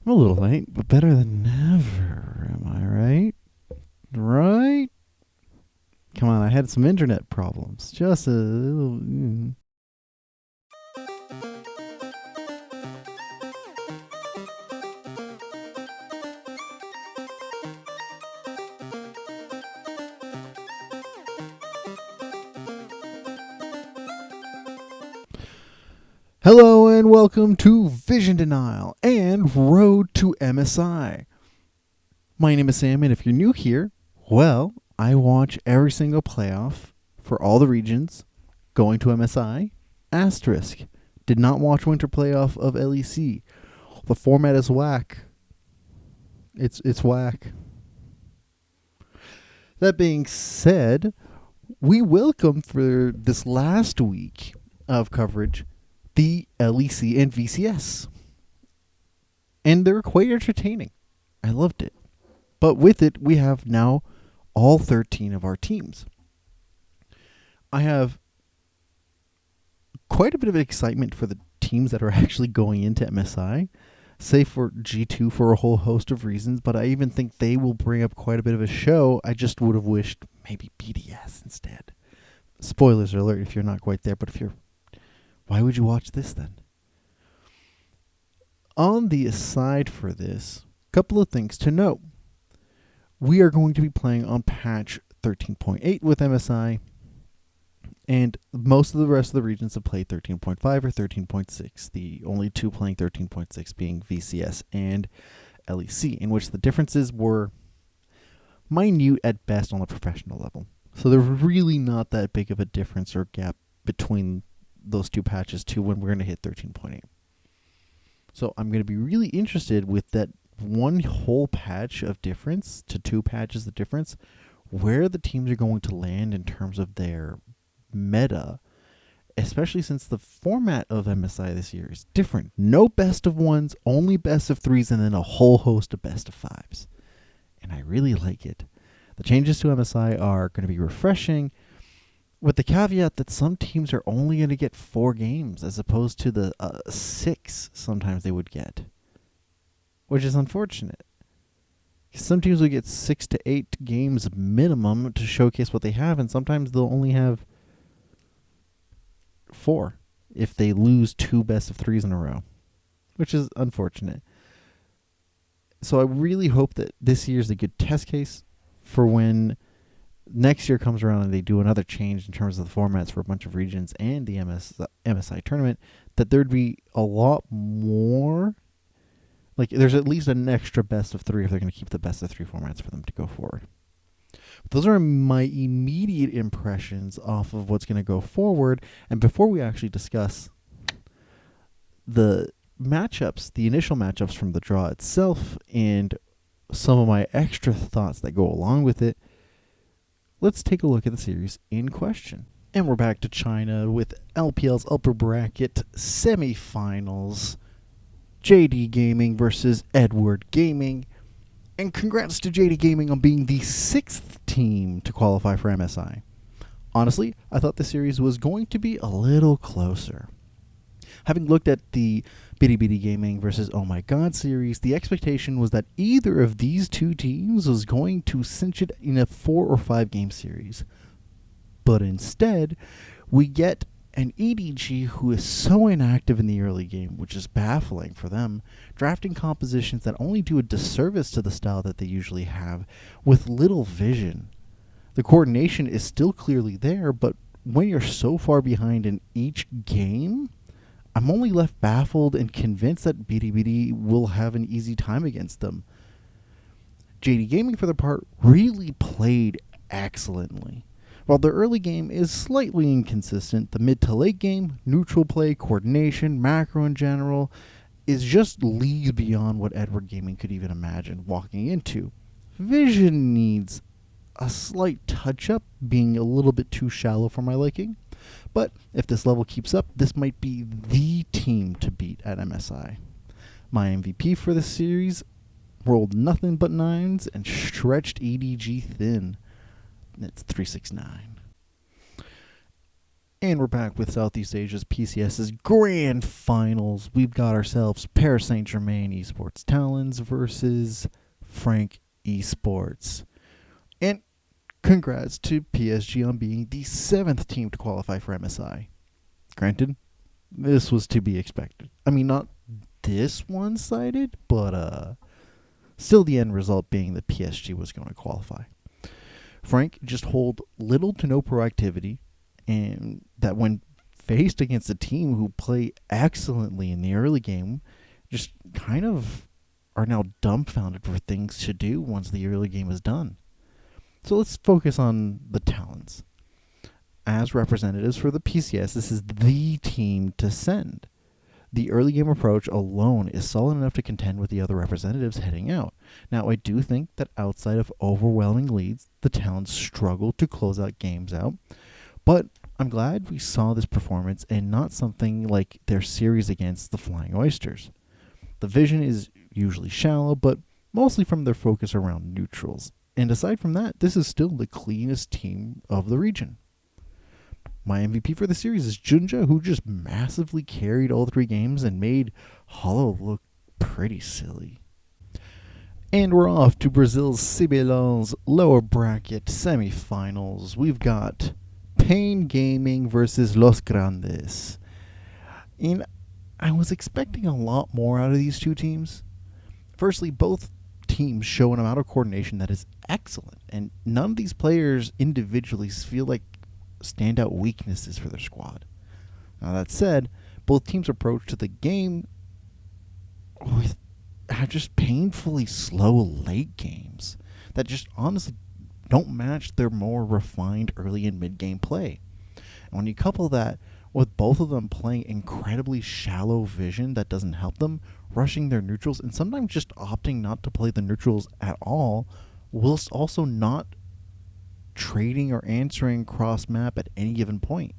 I'm a little late, but better than never, am I right? Right? Come on, I had some internet problems. Just a little. Hello and welcome to Vision Denial and Road to MSI. My name is Sam, and if you're new here, well, I watch every single playoff for all the regions going to MSI. Asterisk. Did not watch winter playoff of LEC. The format is whack. It's whack. That being said, we welcome for this last week of coverage the LEC and VCS. And they're quite entertaining. I loved it. But with it, we have now all 13 of our teams. I have quite a bit of excitement for the teams that are actually going into MSI, say for G2 for a whole host of reasons, but I even think they will bring up quite a bit of a show. I just would have wished maybe BDS instead. Spoilers alert if you're not quite there, but if you're, why would you watch this then? On the aside for this, a couple of things to note. We are going to be playing on patch 13.8 with MSI, and most of the rest of the regions have played 13.5 or 13.6, the only two playing 13.6 being VCS and LEC, in which the differences were minute at best on the professional level. So there's really not that big of a difference or gap between those two patches to when we're going to hit 13.8. So I'm going to be really interested with that one whole patch of difference to two patches of difference, where the teams are going to land in terms of their meta, especially since the format of MSI this year is different. No best of ones, only best of threes, and then a whole host of best of fives. And I really like it. The changes to MSI are going to be refreshing, with the caveat that some teams are only going to get 4 games as opposed to the 6 sometimes they would get, which is unfortunate. Some teams will get 6 to 8 games minimum to showcase what they have, and sometimes they'll only have 4 if they lose 2 best of 3s in a row, which is unfortunate. So I really hope that this year's a good test case for when next year comes around and they do another change in terms of the formats for a bunch of regions and the MSI tournament, that there'd be a lot more. Like, there's at least an extra best of 3 if they're going to keep the best of 3 formats for them to go forward. But those are my immediate impressions off of what's going to go forward. And before we actually discuss the matchups, the initial matchups from the draw itself, and some of my extra thoughts that go along with it, let's take a look at the series in question. And we're back to China with LPL's upper bracket semifinals. JD Gaming versus Edward Gaming. And congrats to JD Gaming on being the 6th team to qualify for MSI. Honestly, I thought the series was going to be a little closer. Having looked at the Bilibili Gaming versus Oh My God series, the expectation was that either of these two teams was going to cinch it in a 4 or 5 game series. But instead, we get an EDG who is so inactive in the early game, which is baffling for them, drafting compositions that only do a disservice to the style that they usually have, with little vision. The coordination is still clearly there, but when you're so far behind in each game, I'm only left baffled and convinced that Bilibili will have an easy time against them. JD Gaming, for their part, really played excellently. While the early game is slightly inconsistent, the mid to late game, neutral play, coordination, macro in general, is just leagues beyond what Edward Gaming could even imagine walking into. Vision needs a slight touch-up, being a little bit too shallow for my liking. But if this level keeps up, this might be the team to beat at MSI. My MVP for this series rolled nothing but 9s and stretched EDG thin. It's 369. And we're back with Southeast Asia's PCS's Grand Finals. We've got ourselves Paris Saint-Germain Esports Talons versus Frank Esports. And congrats to PSG on being the 7th team to qualify for MSI. Granted, this was to be expected. I mean, not this one-sided, but still the end result being that PSG was going to qualify. Frank just hold little to no proactivity, and that when faced against a team who play excellently in the early game, just kind of are now dumbfounded for things to do once the early game is done. So let's focus on the Talons. As representatives for the PCS, this is the team to send. The early game approach alone is solid enough to contend with the other representatives heading out. Now, I do think that outside of overwhelming leads, the Talons struggle to close out games out. But I'm glad we saw this performance and not something like their series against the Flying Oysters. The vision is usually shallow, but mostly from their focus around neutrals. And aside from that, this is still the cleanest team of the region. My MVP for the series is Junja, who just massively carried all 3 games and made Hollow look pretty silly. And we're off to Brazil's CBLOL's lower bracket semifinals. We've got Pain Gaming versus Los Grandes. And I was expecting a lot more out of these two teams. Firstly, both teams show an amount of coordination that is excellent, and none of these players individually feel like standout weaknesses for their squad. Now that said, both teams' approach to the game are just painfully slow late games that just honestly don't match their more refined early and mid-game play. And when you couple that with both of them playing incredibly shallow vision that doesn't help them, rushing their neutrals, and sometimes just opting not to play the neutrals at all, whilst also not trading or answering cross-map at any given point.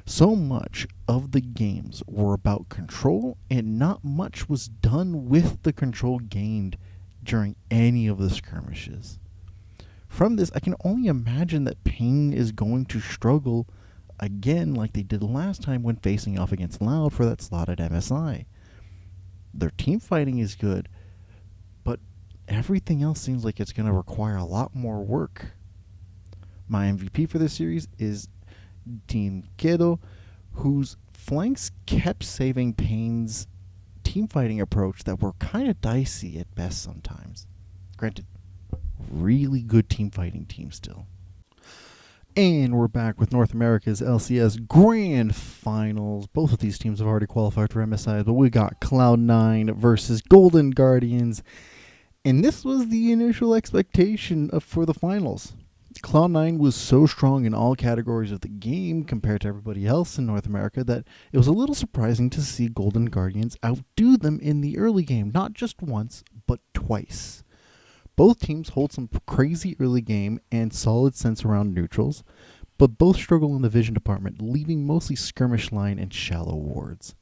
So much of the games were about control, and not much was done with the control gained during any of the skirmishes. From this, I can only imagine that Pain is going to struggle again like they did last time when facing off against Loud for that slot at MSI. Their team fighting is good, but everything else seems like it's going to require a lot more work. My MVP for this series is Dean Kedo, whose flanks kept saving Pain's team fighting approach that were kind of dicey at best sometimes. Granted, really good team fighting team still. And we're back with North America's LCS Grand Finals. Both of these teams have already qualified for MSI, but we got Cloud9 versus Golden Guardians. And this was the initial expectation for the finals. Cloud9 was so strong in all categories of the game compared to everybody else in North America that it was a little surprising to see Golden Guardians outdo them in the early game, not just once, but twice. Both teams hold some crazy early game and solid sense around neutrals, but both struggle in the vision department, leaving mostly skirmish line and shallow wards.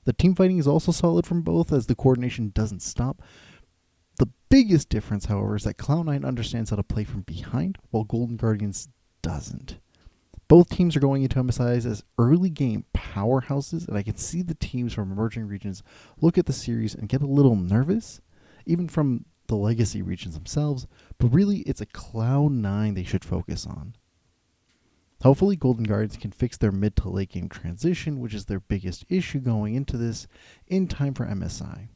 The team fighting is also solid from both, as the coordination doesn't stop. The biggest difference, however, is that Cloud9 understands how to play from behind, while Golden Guardians doesn't. Both teams are going into MSIs as early game powerhouses, and I can see the teams from emerging regions look at the series and get a little nervous, even from the legacy regions themselves, but really it's a Cloud9 they should focus on. Hopefully Golden Guardians can fix their mid to late game transition, which is their biggest issue going into this, in time for MSI.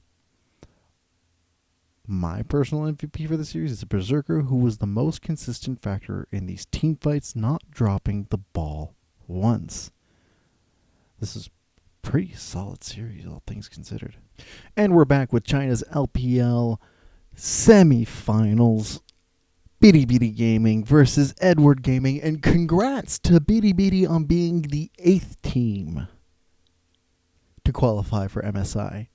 My personal MVP for the series is a Berserker, who was the most consistent factor in these team fights, not dropping the ball once. This is a pretty solid series, all things considered. And we're back with China's LPL semi-finals. Bilibili Gaming versus Edward Gaming, and congrats to Bilibili on being the 8th team to qualify for MSI.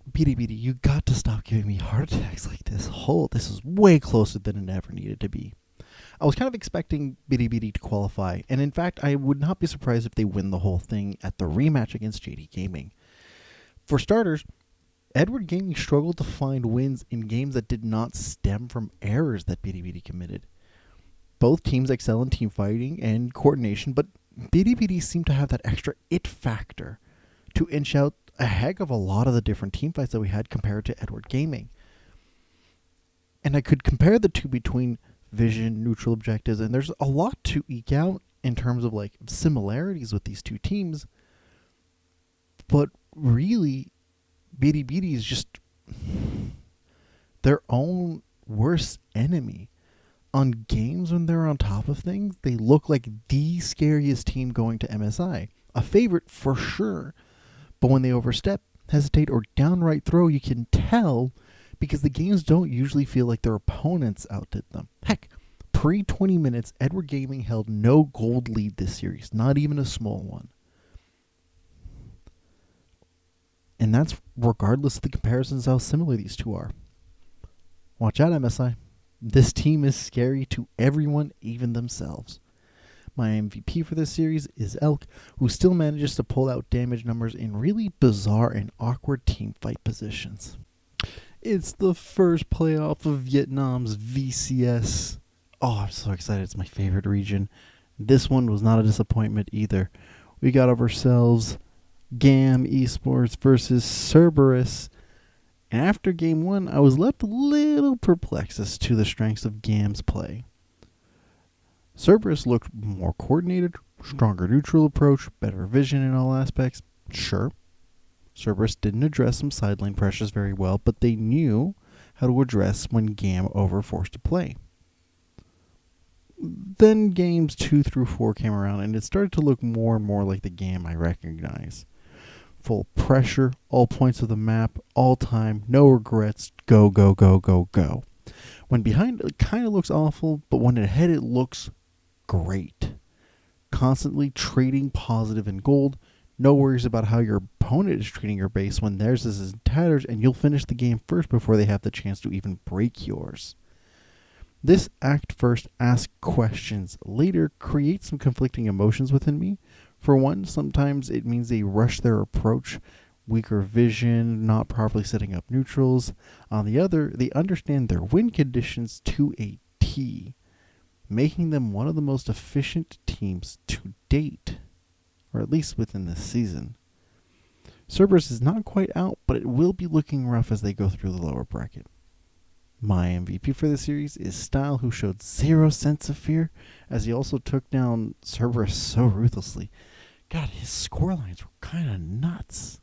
Bilibili, you got to stop giving me heart attacks like this. This is way closer than it ever needed to be. I was kind of expecting Bilibili to qualify, and in fact, I would not be surprised if they win the whole thing at the rematch against JD Gaming. For starters, Edward Gaming struggled to find wins in games that did not stem from errors that Bilibili committed. Both teams excel in team fighting and coordination, but Bilibili seemed to have that extra it factor to inch out a heck of a lot of the different team fights that we had compared to Edward Gaming. And I could compare the two between vision, neutral objectives, and there's a lot to eke out in terms of like similarities with these two teams. But really, Bilibili is just their own worst enemy. On games when they're on top of things, they look like the scariest team going to MSI. A favorite for sure. But when they overstep, hesitate, or downright throw, you can tell because the games don't usually feel like their opponents outdid them. Heck, pre-20 minutes, Edward Gaming held no gold lead this series, not even a small one. And that's regardless of the comparisons how similar these two are. Watch out, MSI. This team is scary to everyone, even themselves. My MVP for this series is Elk, who still manages to pull out damage numbers in really bizarre and awkward team fight positions. It's the first playoff of Vietnam's VCS. Oh, I'm so excited. It's my favorite region. This one was not a disappointment either. We got ourselves GAM Esports versus CERBERUS. And after game one, I was left a little perplexed as to the strengths of GAM's play. CERBERUS looked more coordinated, stronger neutral approach, better vision in all aspects. Sure, CERBERUS didn't address some sideline pressures very well, but they knew how to address when GAM overforced to play. Then games 2 through 4 came around, and it started to look more and more like the GAM I recognize. Full pressure, all points of the map, all time, no regrets, go, go, go, go, go. When behind, it kind of looks awful, but when ahead, it looks great. Constantly trading positive and gold, no worries about how your opponent is treating your base when theirs is in tatters, and you'll finish the game first before they have the chance to even break yours. This act first, ask questions later creates some conflicting emotions within me. For one, sometimes it means they rush their approach, weaker vision, not properly setting up neutrals. On the other, they understand their win conditions to a T, making them one of the most efficient teams to date, or at least within this season. CERBERUS is not quite out, but it will be looking rough as they go through the lower bracket. My MVP for the series is Style, who showed zero sense of fear, as he also took down CERBERUS so ruthlessly. God, his scorelines were kind of nuts.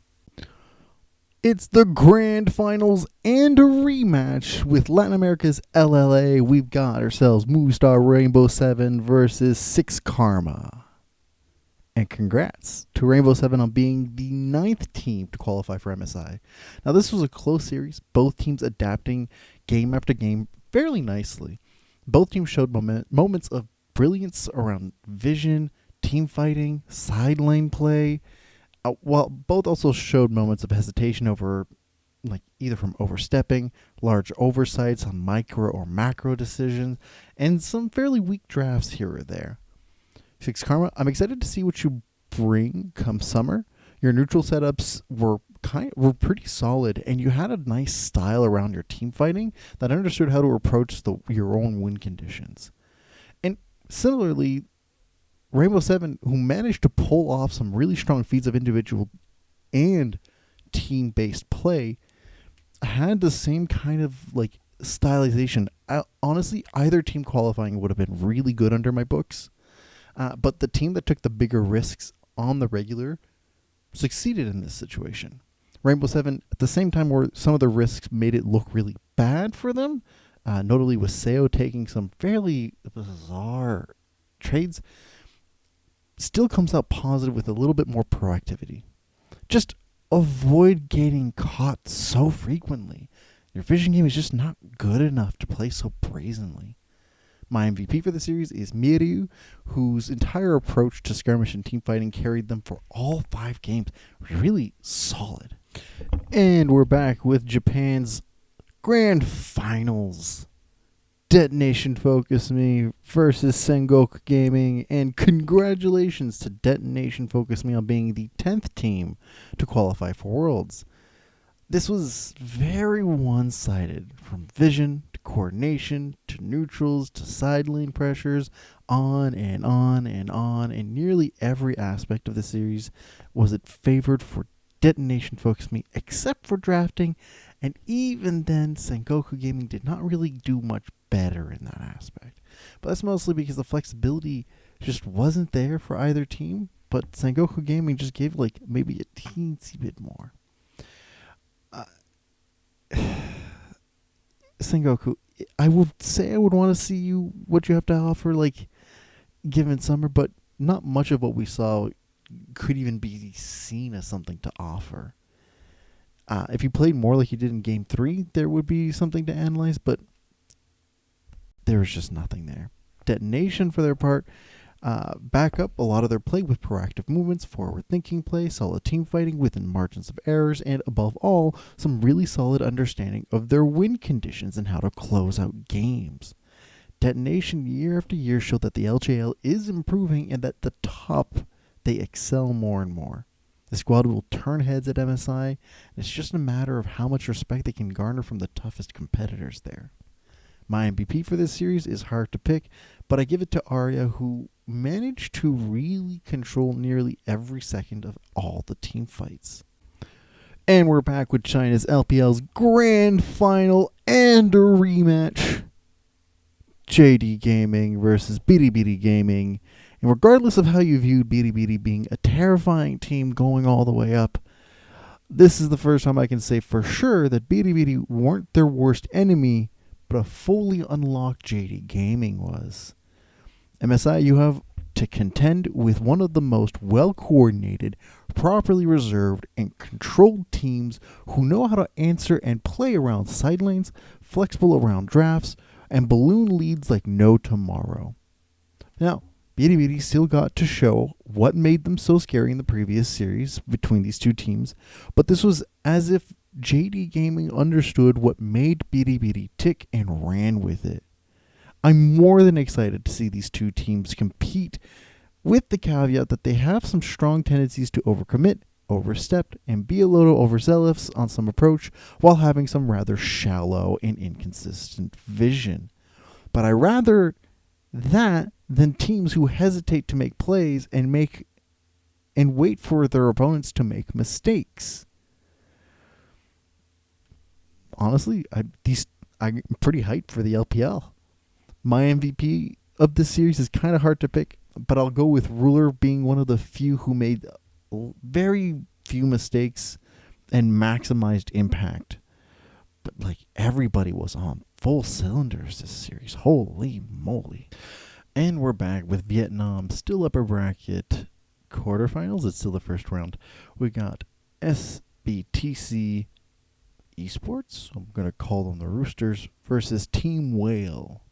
It's the grand finals and a rematch with Latin America's LLA. We've got ourselves Movistar Rainbow 7 versus 6 Karma. And congrats to Rainbow 7 on being the 9th team to qualify for MSI. Now, this was a close series, both teams adapting game after game fairly nicely. Both teams showed moments of brilliance around vision, team fighting, sideline play, while both also showed moments of hesitation over, like either from overstepping, large oversights on micro or macro decisions, and some fairly weak drafts here or there. 6 Karma, I'm excited to see what you bring come summer. Your neutral setups were pretty solid, and you had a nice style around your team fighting that understood how to approach your own win conditions. And similarly, Rainbow 7, who managed to pull off some really strong feats of individual and team-based play, had the same kind of like stylization. Honestly, either team qualifying would have been really good under my books, but the team that took the bigger risks on the regular succeeded in this situation. Rainbow 7, at the same time where some of the risks made it look really bad for them, notably with Seo taking some fairly bizarre trades, still comes out positive with a little bit more proactivity. Just avoid getting caught so frequently. Your vision game is just not good enough to play so brazenly. My MVP for the series is Miru, whose entire approach to skirmish and team fighting carried them for all 5 games. Really solid. And we're back with Japan's grand finals. Detonation FocusMe versus Sengoku Gaming, and congratulations to Detonation FocusMe on being the 10th team to qualify for Worlds. This was very one-sided, from vision to coordination, to neutrals, to side lane pressures, on and on and on. And nearly every aspect of the series was it favored for Detonation FocusMe, except for drafting. And even then, Sengoku Gaming did not really do much better in that aspect. But that's mostly because the flexibility just wasn't there for either team. But Sengoku Gaming just gave like maybe a teensy bit more. Sengoku, I would say I would want to see you what you have to offer, like given summer, but not much of what we saw could even be seen as something to offer. If you played more like you did in Game 3, there would be something to analyze, but there was just nothing there. Detonation, for their part, back up a lot of their play with proactive movements, forward-thinking play, solid team fighting within margins of errors, and above all, some really solid understanding of their win conditions and how to close out games. Detonation, year after year, showed that the LJL is improving and that the top, they excel more and more. The squad will turn heads at MSI, and it's just a matter of how much respect they can garner from the toughest competitors there. My MVP for this series is hard to pick, but I give it to Arya, who managed to really control nearly every second of all the team fights. And we're back with China's LPL's grand final and a rematch. JD Gaming versus Bilibili Gaming. And regardless of how you viewed Bilibili being a terrifying team going all the way up, this is the first time I can say for sure that Bilibili weren't their worst enemy, but a fully unlocked JD Gaming was. MSI, you have to contend with one of the most well-coordinated, properly reserved, and controlled teams who know how to answer and play around side lanes, flexible around drafts, and balloon leads like no tomorrow. Now, Bilibili still got to show what made them so scary in the previous series between these two teams, but this was as if JD Gaming understood what made Bilibili tick and ran with it. I'm more than excited to see these two teams compete, with the caveat that they have some strong tendencies to overcommit, overstep, and be a little overzealous on some approach, while having some rather shallow and inconsistent vision. But I rather that than teams who hesitate to make plays and wait for their opponents to make mistakes. Honestly, I'm pretty hyped for the LPL. My MVP of this series is kind of hard to pick, but I'll go with Ruler being one of the few who made very few mistakes and maximized impact. But like everybody was on full cylinders this series. Holy moly. And we're back with Vietnam, still upper bracket quarterfinals. It's still the first round. We got SBTC Esports, I'm going to call them the Roosters, versus Team Whale.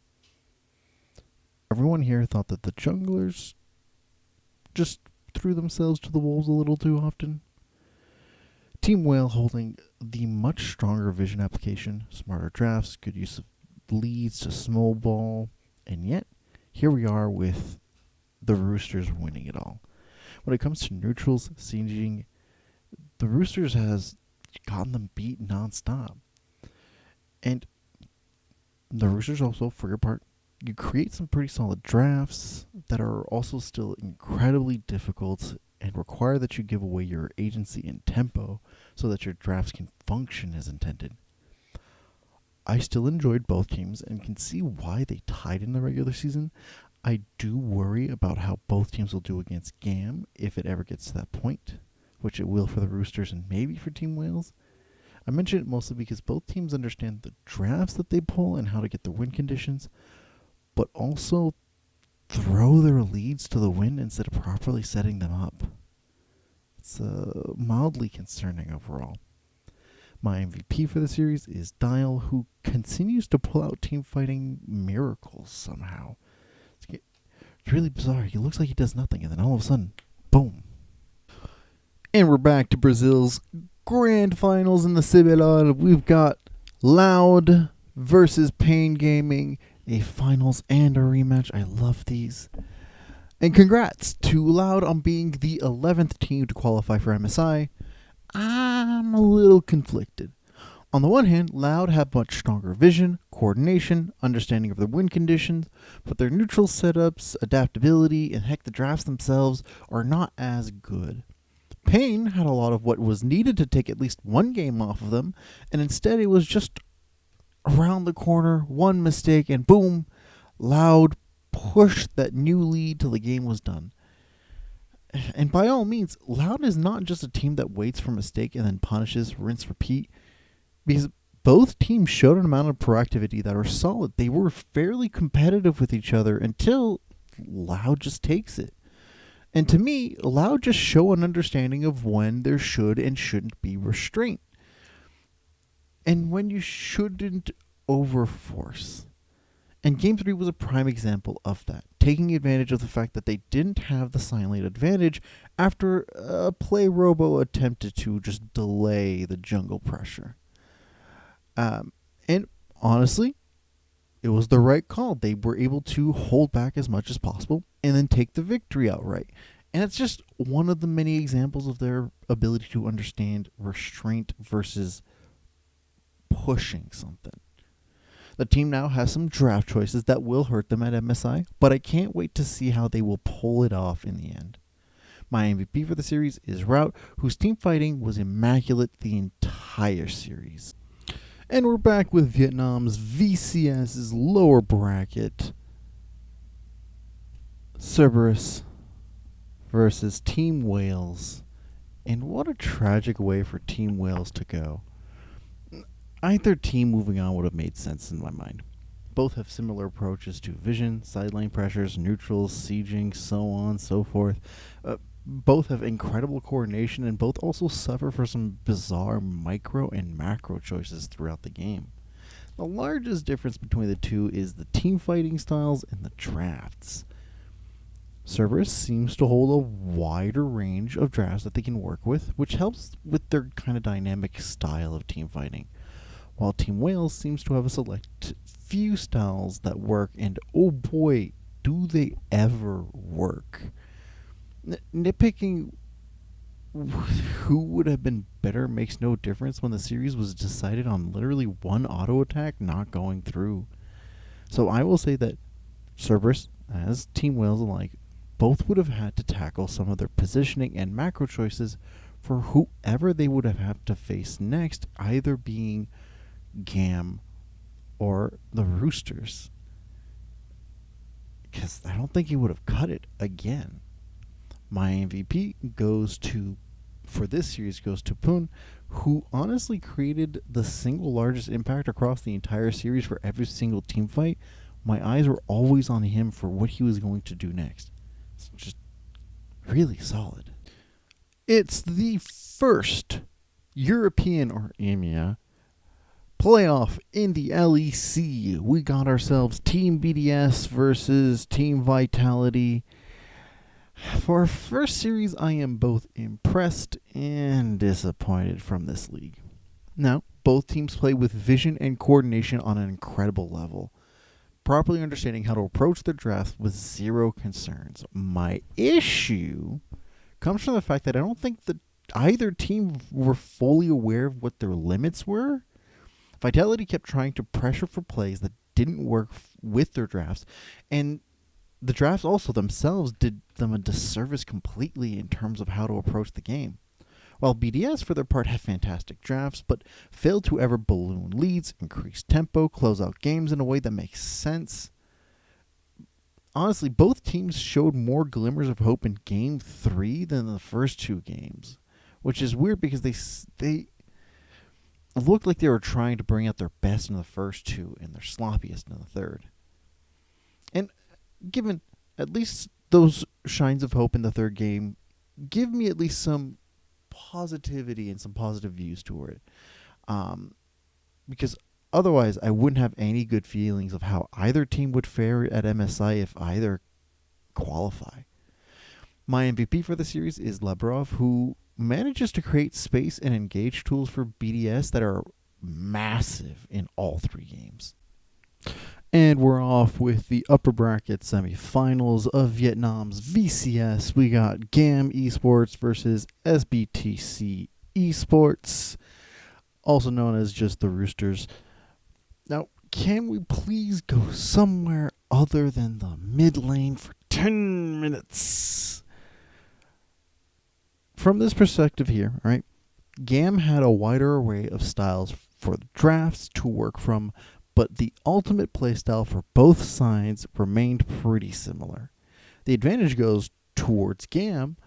Everyone here thought that the junglers just threw themselves to the wolves a little too often. Team Whale holding the much stronger vision application, smarter drafts, good use of leads to small ball, and yet here we are with the Roosters winning it all. When it comes to neutrals, sieging, the Roosters has gotten them beat nonstop. And the Roosters also, for your part, you create some pretty solid drafts that are also still incredibly difficult and require that you give away your agency and tempo so that your drafts can function as intended. I still enjoyed both teams and can see why they tied in the regular season. I do worry about how both teams will do against GAM if it ever gets to that point, which it will for the Roosters and maybe for Team Wales. I mention it mostly because both teams understand the drafts that they pull and how to get the win conditions, but also throw their leads to the win instead of properly setting them up. It's mildly concerning overall. My MVP for the series is Dial, who continues to pull out team fighting miracles somehow. It's really bizarre. He looks like he does nothing, and then all of a sudden, boom. And we're back to Brazil's grand finals in the CBLOL. We've got Loud versus Pain Gaming, a finals and a rematch. I love these. And congrats to Loud on being the 11th team to qualify for MSI. I'm a little conflicted. On the one hand, Loud have much stronger vision, coordination, understanding of their win conditions, but their neutral setups, adaptability, and heck, the drafts themselves are not as good. Pain had a lot of what was needed to take at least one game off of them, and instead it was just around the corner, one mistake, and boom, Loud pushed that new lead till the game was done. And by all means, Loud is not just a team that waits for a mistake and then punishes, rinse, repeat, because both teams showed an amount of proactivity that are solid. They were fairly competitive with each other until Loud just takes it. And to me, Loud just show an understanding of when there should and shouldn't be restraint. And when you shouldn't overforce. And Game 3 was a prime example of that, taking advantage of the fact that they didn't have the silent lead advantage after a play robo attempted to just delay the jungle pressure. And honestly, it was the right call. They were able to hold back as much as possible and then take the victory outright. And it's just one of the many examples of their ability to understand restraint versus pushing something. The team now has some draft choices that will hurt them at MSI, but I can't wait to see how they will pull it off in the end. My MVP for the series is Rout, whose team fighting was immaculate the entire series. And we're back with Vietnam's VCS's lower bracket. CERBERUS versus Team Wales. And what a tragic way for Team Wales to go. Either team moving on would have made sense in my mind. Both have similar approaches to vision, sideline pressures, neutrals, sieging, so on, so forth. Both have incredible coordination, and both also suffer for some bizarre micro and macro choices throughout the game. The largest difference between the two is the team fighting styles and the drafts. CERBERUS seems to hold a wider range of drafts that they can work with, which helps with their kind of dynamic style of team fighting, while Team Wales seems to have a select few styles that work, and oh boy, do they ever work. Nitpicking who would have been better makes no difference when the series was decided on literally one auto attack not going through. So I will say that CERBERUS, as Team Wales alike, both would have had to tackle some of their positioning and macro choices for whoever they would have had to face next, either being GAM or the Roosters. Because I don't think he would have cut it again. My MVP for this series goes to Poon, who honestly created the single largest impact across the entire series for every single team fight. My eyes were always on him for what he was going to do next. It's just really solid. It's the first European or EMEA playoff in the LEC. We got ourselves Team BDS versus Team Vitality. For our first series, I am both impressed and disappointed from this league. Now, both teams play with vision and coordination on an incredible level, properly understanding how to approach their draft with zero concerns. My issue comes from the fact that I don't think that either team were fully aware of what their limits were. Vitality kept trying to pressure for plays that didn't work with their drafts, and the drafts also themselves did them a disservice completely in terms of how to approach the game. While BDS, for their part, had fantastic drafts, but failed to ever balloon leads, increase tempo, close out games in a way that makes sense. Honestly, both teams showed more glimmers of hope in Game 3 than the first two games, which is weird because they looked like they were trying to bring out their best in the first two and their sloppiest in the third. And given at least those shines of hope in the third game, give me at least some positivity and some positive views toward it. Because otherwise, I wouldn't have any good feelings of how either team would fare at MSI if either qualify. My MVP for the series is Leberov, who manages to create space and engage tools for BDS that are massive in all three games. And we're off with the upper bracket semifinals of Vietnam's VCS. We got GAM Esports versus SBTC Esports. also known as just the Roosters. Now, can we please go somewhere other than the mid lane for 10 minutes? From this perspective here, right, GAM had a wider array of styles for the drafts to work from, but the ultimate playstyle for both sides remained pretty similar. The advantage goes towards GAM,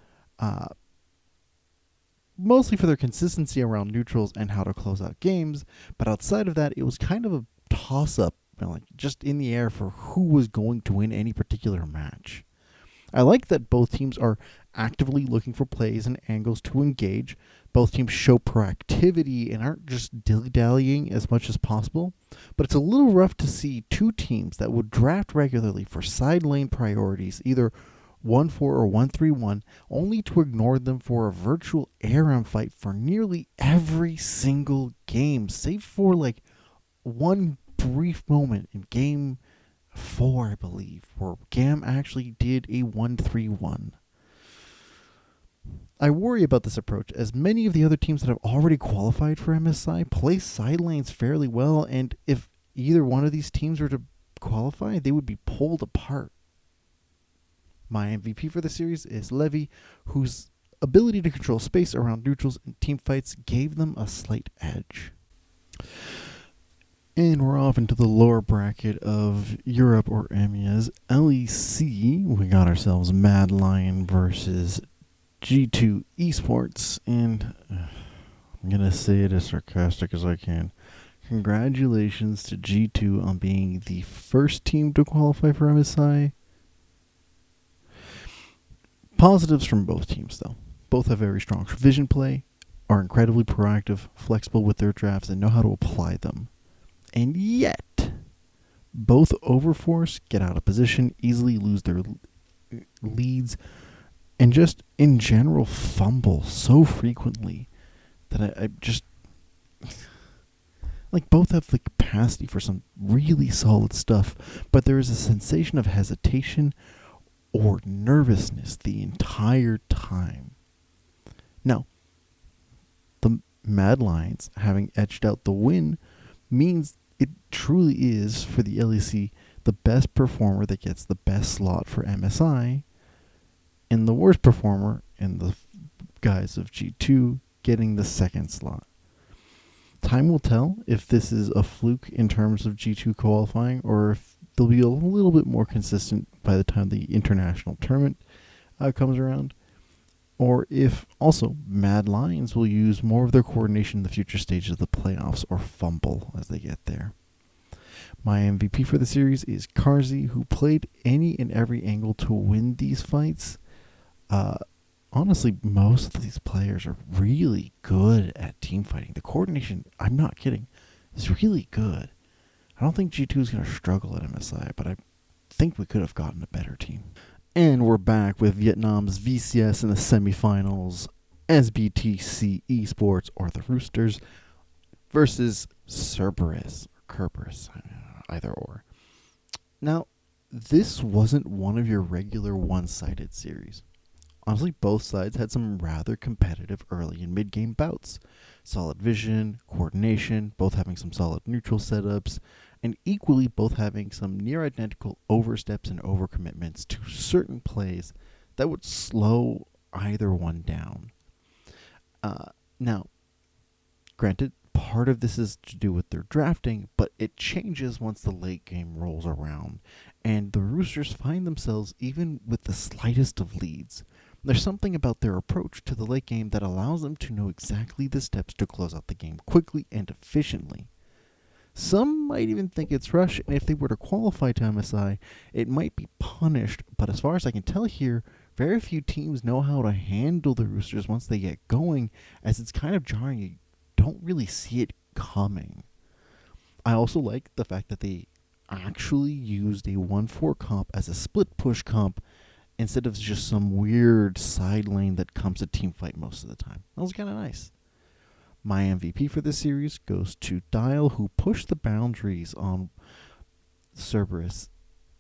mostly for their consistency around neutrals and how to close out games, but outside of that, it was kind of a toss-up, like just in the air for who was going to win any particular match. I like that both teams are actively looking for plays and angles to engage. Both teams show proactivity and aren't just dilly-dallying as much as possible. But it's a little rough to see two teams that would draft regularly for side lane priorities, either 1-4 or 1-3-1, only to ignore them for a virtual ARAM fight for nearly every single game, save for like one brief moment in game 4, I believe, where GAM actually did a 1-3-1. I worry about this approach, as many of the other teams that have already qualified for MSI play side lanes fairly well, and if either one of these teams were to qualify, they would be pulled apart. My MVP for the series is Levy, whose ability to control space around neutrals in team fights gave them a slight edge. And we're off into the lower bracket of Europe, or EMEA's LEC. We got ourselves Mad Lion versus G2 Esports, and I'm going to say it as sarcastic as I can. Congratulations to G2 on being the first team to qualify for MSI. Positives from both teams, though. Both have very strong vision play, are incredibly proactive, flexible with their drafts, and know how to apply them. And yet, both overforce, get out of position, easily lose their leads, and just in general fumble so frequently that I just like both have the capacity for some really solid stuff, but there is a sensation of hesitation or nervousness the entire time. Now, the Mad Lions having edged out the win means it truly is, for the LEC, the best performer that gets the best slot for MSI, and the worst performer, in the guise of G2, getting the second slot. Time will tell if this is a fluke in terms of G2 qualifying, or if they'll be a little bit more consistent by the time the international tournament comes around, or if also Mad Lions will use more of their coordination in the future stages of the playoffs or fumble as they get there. My MVP for the series is Karzi, who played any and every angle to win these fights. Honestly, most of these players are really good at team fighting. The coordination, I'm not kidding, is really good. I don't think G2 is going to struggle at MSI, but I think we could have gotten a better team. And we're back with Vietnam's VCS in the semifinals, SBTC Esports, or the Roosters, versus CERBERUS, or CERBERUS, either or. Now, this wasn't one of your regular one-sided series. Honestly, both sides had some rather competitive early and mid-game bouts. Solid vision, coordination, both having some solid neutral setups, and equally both having some near-identical oversteps and overcommitments to certain plays that would slow either one down. Now, granted, part of this is to do with their drafting, but it changes once the late game rolls around, and the Roosters find themselves even with the slightest of leads. There's something about their approach to the late game that allows them to know exactly the steps to close out the game quickly and efficiently. Some might even think it's rush, and if they were to qualify to MSI, it might be punished, but as far as I can tell here, very few teams know how to handle the Roosters once they get going, as it's kind of jarring. You don't really see it coming. I also like the fact that they actually used a 1-4 comp as a split push comp, instead of just some weird side lane that comes to team fight most of the time. That was kind of nice. My MVP for this series goes to Dial, who pushed the boundaries on CERBERUS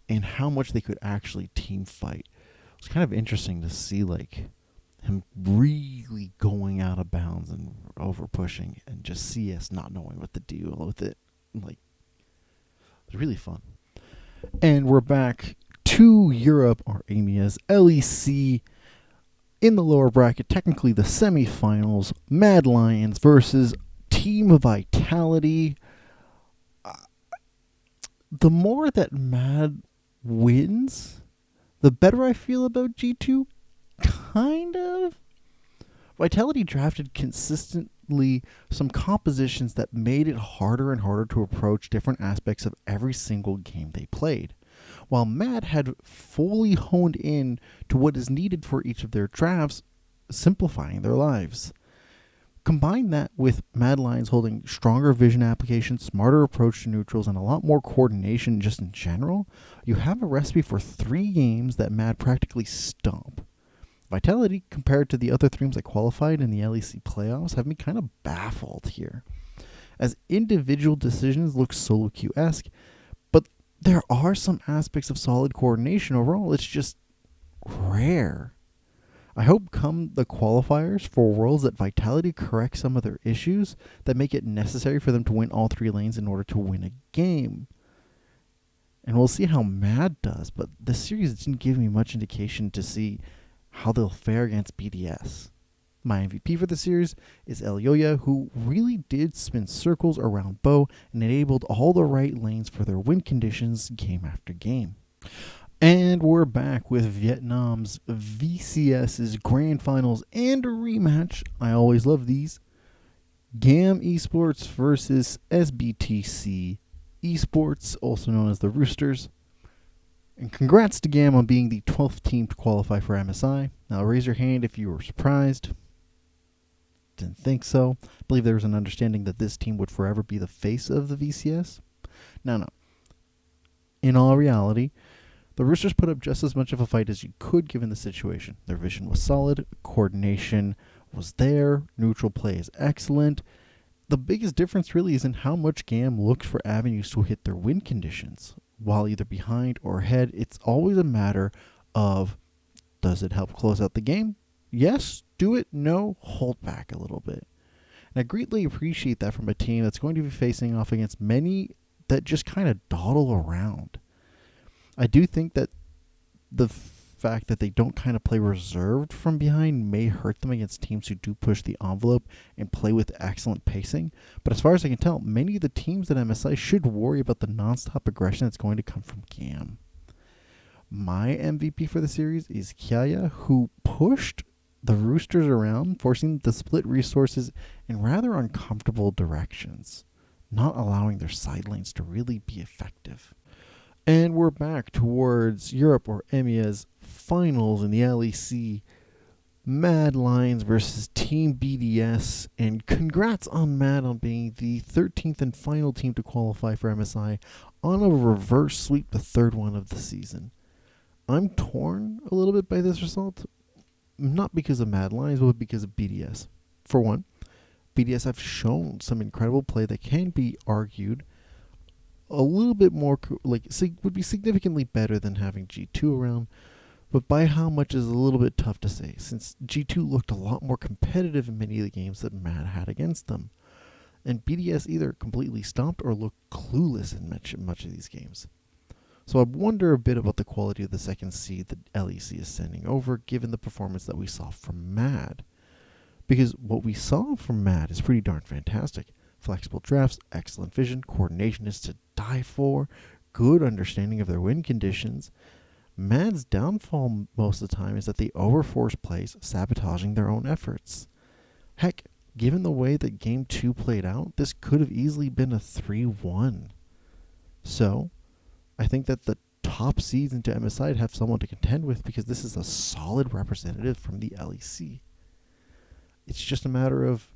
and how much they could actually team fight. It was kind of interesting to see, like, him really going out of bounds and over pushing, and just CS not knowing what to do with it. Like, it was really fun. And we're back to Europe, or EMEA's LEC. In the lower bracket, technically the semifinals, Mad Lions versus Team Vitality. The more that Mad wins, the better I feel about G2. Kind of. Vitality drafted consistently some compositions that made it harder and harder to approach different aspects of every single game they played, while Mad had fully honed in to what is needed for each of their drafts, simplifying their lives. Combine that with Mad Lions holding stronger vision applications, smarter approach to neutrals, and a lot more coordination just in general, you have a recipe for 3 games that Mad practically stomp. Vitality, compared to the other teams that qualified in the LEC playoffs, have me kind of baffled here, as individual decisions look solo queue-esque, but there are some aspects of solid coordination overall. It's just rare. I hope come the qualifiers for Worlds that Vitality corrects some of their issues that make it necessary for them to win all 3 lanes in order to win a game. And we'll see how Mad does, but the series didn't give me much indication to see how they'll fare against BDS. My MVP for the series is Elyoya, who really did spin circles around Bo and enabled all the right lanes for their win conditions game after game. And we're back with Vietnam's VCS's Grand Finals and a rematch. I always love these. GAM Esports versus SBTC Esports, also known as the Roosters. And congrats to GAM on being the 12th team to qualify for MSI. Now raise your hand if you were surprised. Didn't think so. I believe there was an understanding that this team would forever be the face of the VCS. No. In all reality, the Roosters put up just as much of a fight as you could given the situation. Their vision was solid, coordination was there, neutral play is excellent. The biggest difference really is in how much GAM looks for avenues to hit their win conditions. While either behind or ahead, it's always a matter of, does it help close out the game? Yes, do it. No, hold back a little bit. And I greatly appreciate that from a team that's going to be facing off against many that just kind of dawdle around. I do think that the fact that they don't kind of play reserved from behind may hurt them against teams who do push the envelope and play with excellent pacing. But as far as I can tell, many of the teams at MSI should worry about the nonstop aggression that's going to come from GAM. My MVP for the series is Kiaya, who pushed the Roosters around, forcing them to split resources in rather uncomfortable directions, not allowing their side lanes to really be effective. And we're back towards Europe, or EMEA's finals in the LEC. Mad Lions versus Team BDS. And congrats on Mad on being the 13th and final team to qualify for MSI on a reverse sweep, the 3rd one of the season. I'm torn a little bit by this result. Not because of Mad Lions, but because of BDS. For one, BDS have shown some incredible play that can be argued a little bit more, would be significantly better than having G2 around, but by how much is a little bit tough to say, since G2 looked a lot more competitive in many of the games that Mad had against them, and BDS either completely stomped or looked clueless in much of these games. So I wonder a bit about the quality of the second seed that LEC is sending over, given the performance that we saw from Mad. Because what we saw from Mad is pretty darn fantastic. Flexible drafts, excellent vision, coordination is to die for, good understanding of their win conditions. Mad's downfall most of the time is that they overforce plays, sabotaging their own efforts. Heck, given the way that Game 2 played out, this could have easily been a 3-1. So, I think that the top seeds into MSI have someone to contend with because this is a solid representative from the LEC. It's just a matter of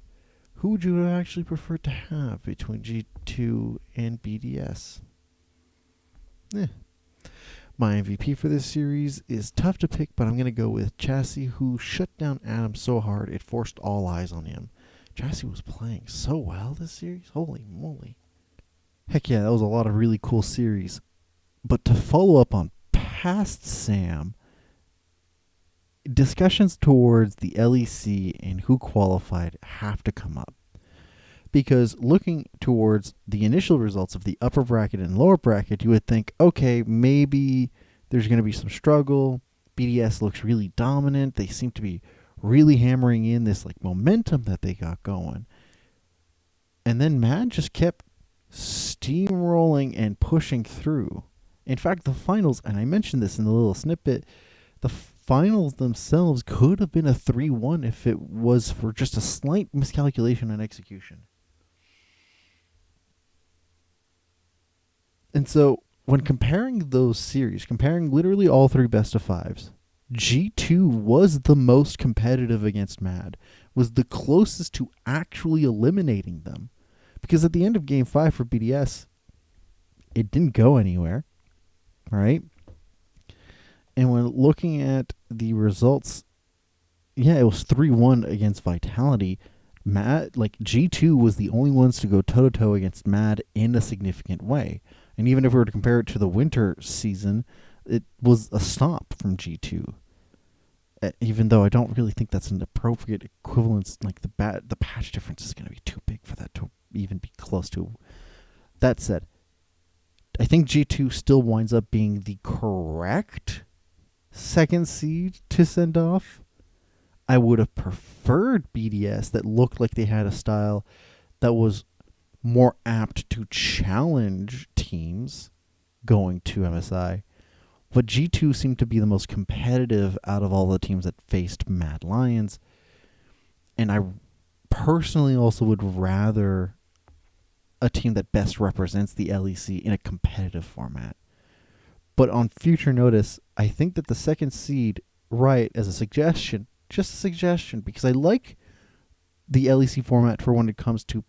who would you actually prefer to have between G2 and BDS? My MVP for this series is tough to pick, but I'm going to go with Chassis, who shut down Adam so hard it forced all eyes on him. Chassis was playing so well this series. Holy moly. Heck yeah, that was a lot of really cool series. But to follow up on past Sam, discussions towards the LEC and who qualified have to come up. Because looking towards the initial results of the upper bracket and lower bracket, you would think, okay, maybe there's going to be some struggle. BDS looks really dominant. They seem to be really hammering in this like momentum that they got going. And then MAD just kept steamrolling and pushing through. In fact, the finals, and I mentioned this in the little snippet, the finals themselves could have been a 3-1 if it was for just a slight miscalculation on execution. And so, when comparing those series, comparing literally all three best of fives, G2 was the most competitive against MAD, was the closest to actually eliminating them. Because at the end of Game 5 for BDS, it didn't go anywhere, right? And when looking at the results, yeah, it was 3-1 against Vitality. MAD, like G2 was the only ones to go toe-to-toe against MAD in a significant way. And even if we were to compare it to the winter season, it was a stop from G2. Even though I don't really think that's an appropriate equivalence, like the patch difference is going to be too big for that to even be close to. That said, I think G2 still winds up being the correct second seed to send off. I would have preferred BDS that looked like they had a style that was more apt to challenge teams going to MSI. But G2 seemed to be the most competitive out of all the teams that faced Mad Lions. And I personally also would rather a team that best represents the LEC in a competitive format. But on future notice, I think that the second seed, right, as a suggestion, just a suggestion, because I like the LEC format for when it comes to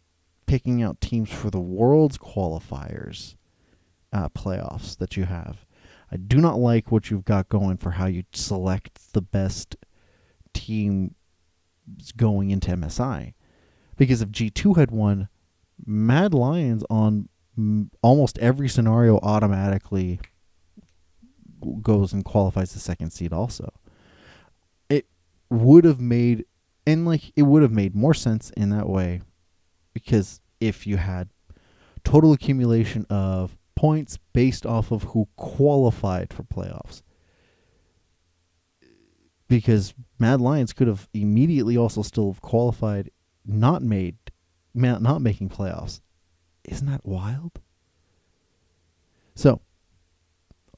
picking out teams for the World's qualifiers playoffs that you have. I do not like what you've got going for how you select the best team going into MSI. Because if G2 had won, Mad Lions on almost every scenario automatically goes and qualifies the second seed also. It would have made, and like it would have made more sense in that way, because if you had total accumulation of points based off of who qualified for playoffs, because Mad Lions could have immediately also still qualified, not making playoffs. Isn't that wild? So,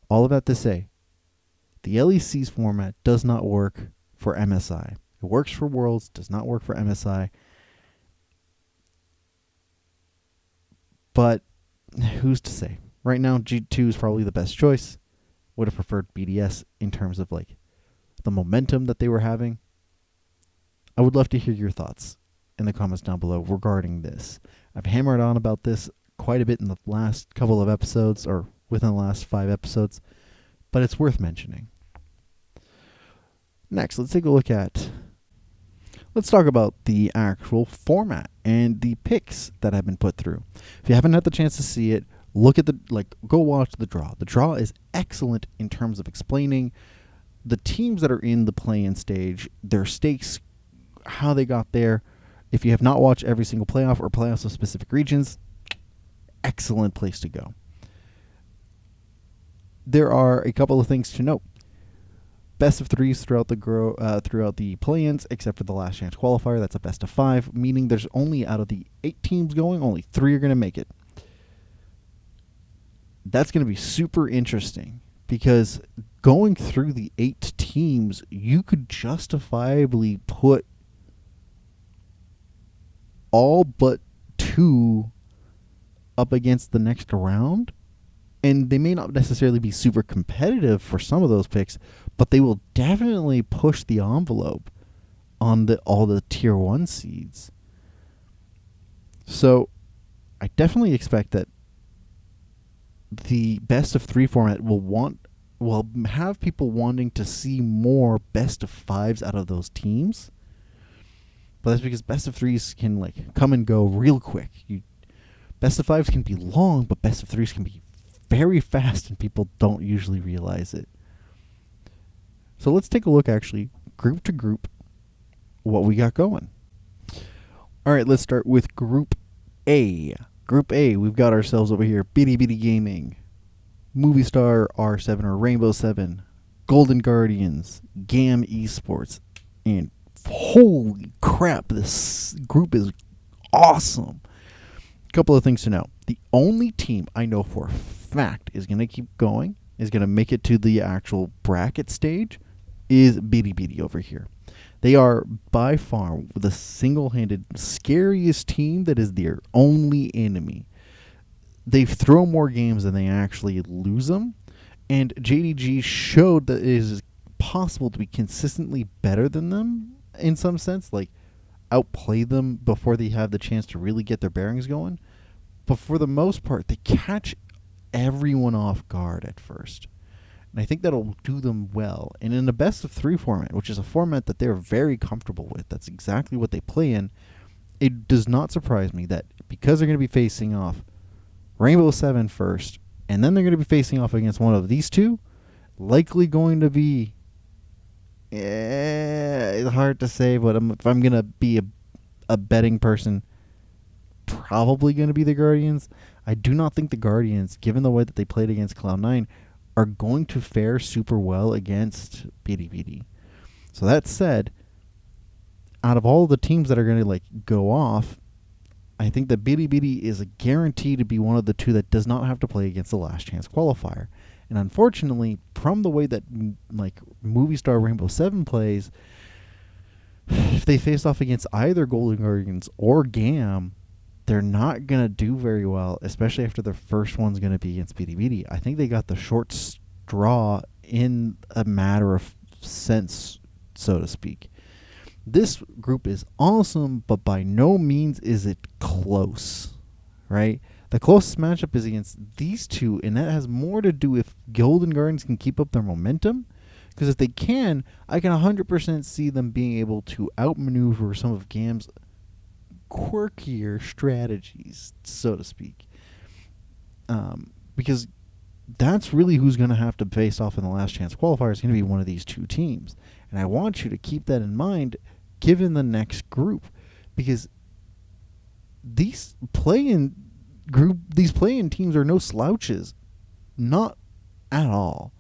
all of that to say, the LEC's format does not work for MSI. It works for Worlds, does not work for MSI. But who's to say? Right now, G2 is probably the best choice. Would have preferred BDS in terms of like the momentum that they were having. I would love to hear your thoughts in the comments down below regarding this. I've hammered on about this quite a bit in the last couple of episodes, or within the last 5 episodes, but it's worth mentioning. Next, let's talk about the actual format and the picks that have been put through. If you haven't had the chance to see it, go watch the draw. The draw is excellent in terms of explaining the teams that are in the play-in stage, their stakes, how they got there. If you have not watched every single playoff or playoffs of specific regions, excellent place to go. There are a couple of things to note. Best of threes throughout the play-ins, except for the last chance qualifier. That's a best of 5, meaning there's only, out of the 8 teams going, only 3 are going to make it. That's going to be super interesting, because going through the 8 teams, you could justifiably put all but 2 up against the next round. And they may not necessarily be super competitive for some of those picks, but they will definitely push the envelope on all the tier 1 seeds. So I definitely expect that the best of 3 format will have people wanting to see more best of 5s out of those teams. But that's because best of 3s can like come and go real quick. Best of 5s can be long, but best of 3s can be very fast, and people don't usually realize it. So let's take a look actually group to group what we got going. All right, let's start with Group A. Group A, we've got ourselves over here Bilibili Gaming, Movistar R7 or Rainbow 7, Golden Guardians, GAM Esports, and holy crap, this group is awesome. A couple of things to know. The only team I know for a fact is going to keep going, is going to make it to the actual bracket stage, is Bilibili over here. They are by far the single-handed scariest team that is their only enemy. They throw more games than they actually lose them, and JDG showed that it is possible to be consistently better than them in some sense, like outplay them before they have the chance to really get their bearings going. But for the most part, they catch everyone off guard at first. And I think that'll do them well. And in the best of 3 format, which is a format that they're very comfortable with, that's exactly what they play in, it does not surprise me that because they're going to be facing off Rainbow 7 first, and then they're going to be facing off against one of these two, likely going to be, it's hard to say, but if I'm going to be a betting person, probably going to be the Guardians. I do not think the Guardians, given the way that they played against Cloud9, are going to fare super well against Bilibili. So that said, out of all the teams that are going to go off, I think that Bilibili is a guarantee to be one of the two that does not have to play against the last chance qualifier. And unfortunately, from the way that Movistar Rainbow 7 plays, if they face off against either Golden Guardians or GAM, they're not going to do very well, especially after their first one's going to be against Bilibili. I think they got the short straw in a matter of sense, so to speak. This group is awesome, but by no means is it close, right? The closest matchup is against these two, and that has more to do if Golden Guardians can keep up their momentum. Because if they can, I can 100% see them being able to outmaneuver some of GAM's quirkier strategies, so to speak, because that's really who's going to have to face off in the last chance qualifier is going to be one of these two teams. And I want you to keep that in mind given the next group, because these play-in teams are no slouches, not at all.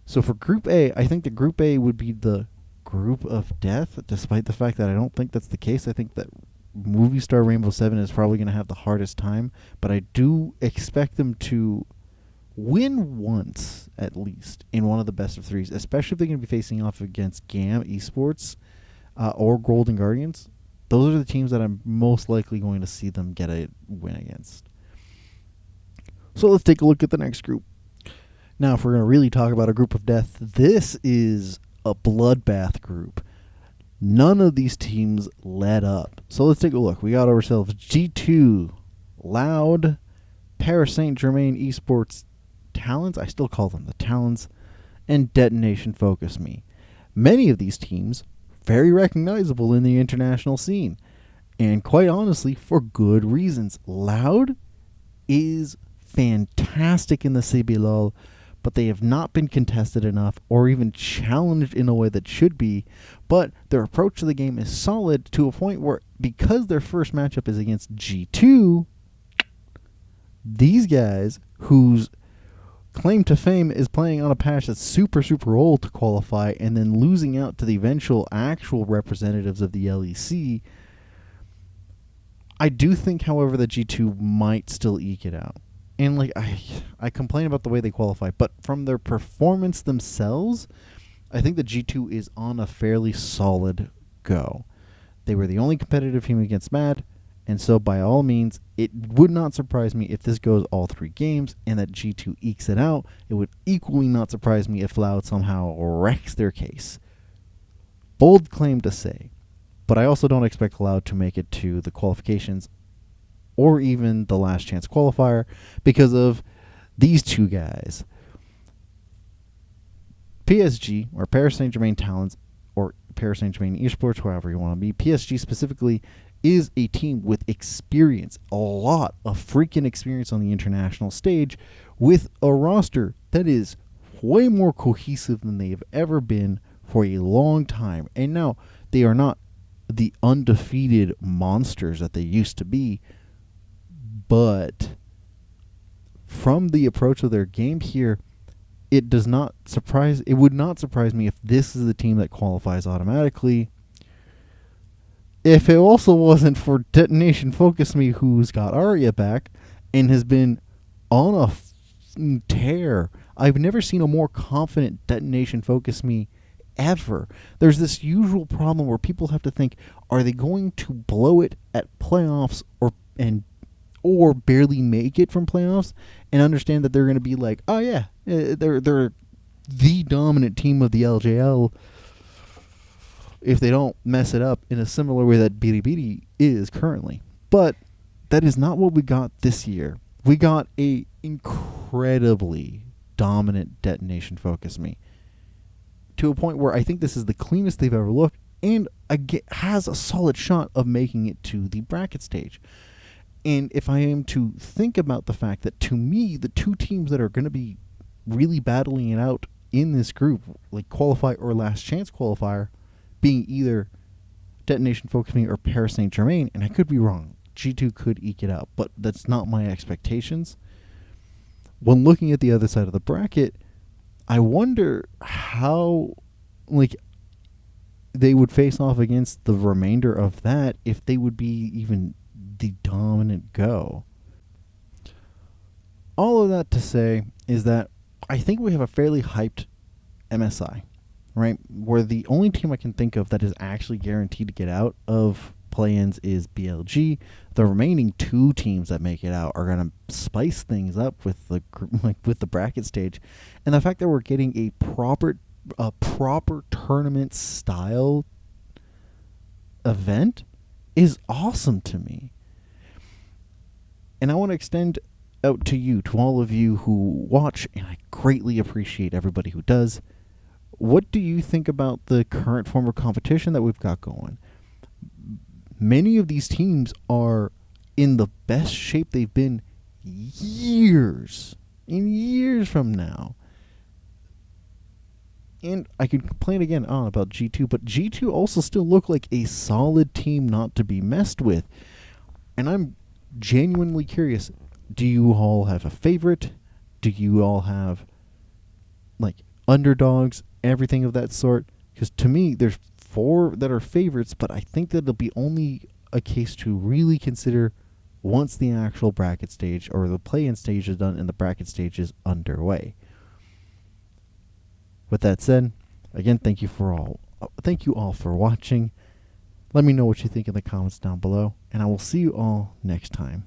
So for Group A, I think that Group A would be the group of death, despite the fact that I don't think that's the case. I think that Movistar Rainbow 7 is probably going to have the hardest time, but I do expect them to win once at least in one of the best of 3s, especially if they're going to be facing off against GAM Esports or Golden Guardians. Those are the teams that I'm most likely going to see them get a win against. So let's take a look at the next group. Now, if we're going to really talk about a group of death, this is a bloodbath group. None of these teams let up. So let's take a look. We got ourselves G2, Loud, Paris Saint-Germain Esports, Talons, I still call them the Talons, and Detonation FocusMe. Many of these teams very recognizable in the international scene, and quite honestly, for good reasons. Loud is fantastic in the CBLOL, but they have not been contested enough or even challenged in a way that should be. But their approach to the game is solid to a point where, because their first matchup is against G2, these guys, whose claim to fame is playing on a patch that's super, super old to qualify and then losing out to the eventual actual representatives of the LEC, I do think, however, that G2 might still eke it out. And I complain about the way they qualify, but from their performance themselves, I think that G2 is on a fairly solid go. They were the only competitive team against MAD, and so by all means, it would not surprise me if this goes all 3 games and that G2 ekes it out. It would equally not surprise me if Loud somehow wrecks their case. Bold claim to say, but I also don't expect Loud to make it to the qualifications or even the last chance qualifier because of these two guys. PSG, or Paris Saint-Germain Talons, or Paris Saint-Germain Esports, however you want to be, PSG specifically, is a team with experience, a lot of freaking experience on the international stage, with a roster that is way more cohesive than they have ever been for a long time. And now they are not the undefeated monsters that they used to be, but from the approach of their game here, it would not surprise me if this is the team that qualifies automatically. If it also wasn't for Detonation FocusMe, who's got Arya back and has been on a tear. I've never seen a more confident Detonation FocusMe ever. There's this usual problem where people have to think, are they going to blow it at playoffs or barely make it from playoffs, and understand that they're going to be like, oh yeah, they're the dominant team of the LJL if they don't mess it up in a similar way that Bilibili is currently. But that is not what we got this year. We got a incredibly dominant Detonation FocusMe, to a point where I think this is the cleanest they've ever looked, and has a solid shot of making it to the bracket stage. And if I am to think about the fact that, to me, the two teams that are going to be really battling it out in this group, like qualify or last chance qualifier, being either Detonation FocusMe or Paris Saint-Germain, and I could be wrong. G2 could eke it out, but that's not my expectations. When looking at the other side of the bracket, I wonder how they would face off against the remainder of that, if they would be even the dominant go. All of that to say is that I think we have a fairly hyped MSI, right? Where the only team I can think of that is actually guaranteed to get out of play-ins is BLG. The remaining two teams that make it out are going to spice things up with the bracket stage, and the fact that we're getting a proper tournament style event is awesome to me. And I want to extend out to you, to all of you who watch, and I greatly appreciate everybody who does. What do you think about the current form of competition that we've got going? Many of these teams are in the best shape they've been years from now. And I could complain again about G2, but G2 also still look like a solid team not to be messed with. And I'm genuinely curious, do you all have a favorite? Do you all have underdogs, everything of that sort? Because to me, there's 4 that are favorites, but I think that it'll be only a case to really consider once the actual bracket stage or the play-in stage is done and the bracket stage is underway. With that said, again, thank you all for watching. Let me know what you think in the comments down below, and I will see you all next time.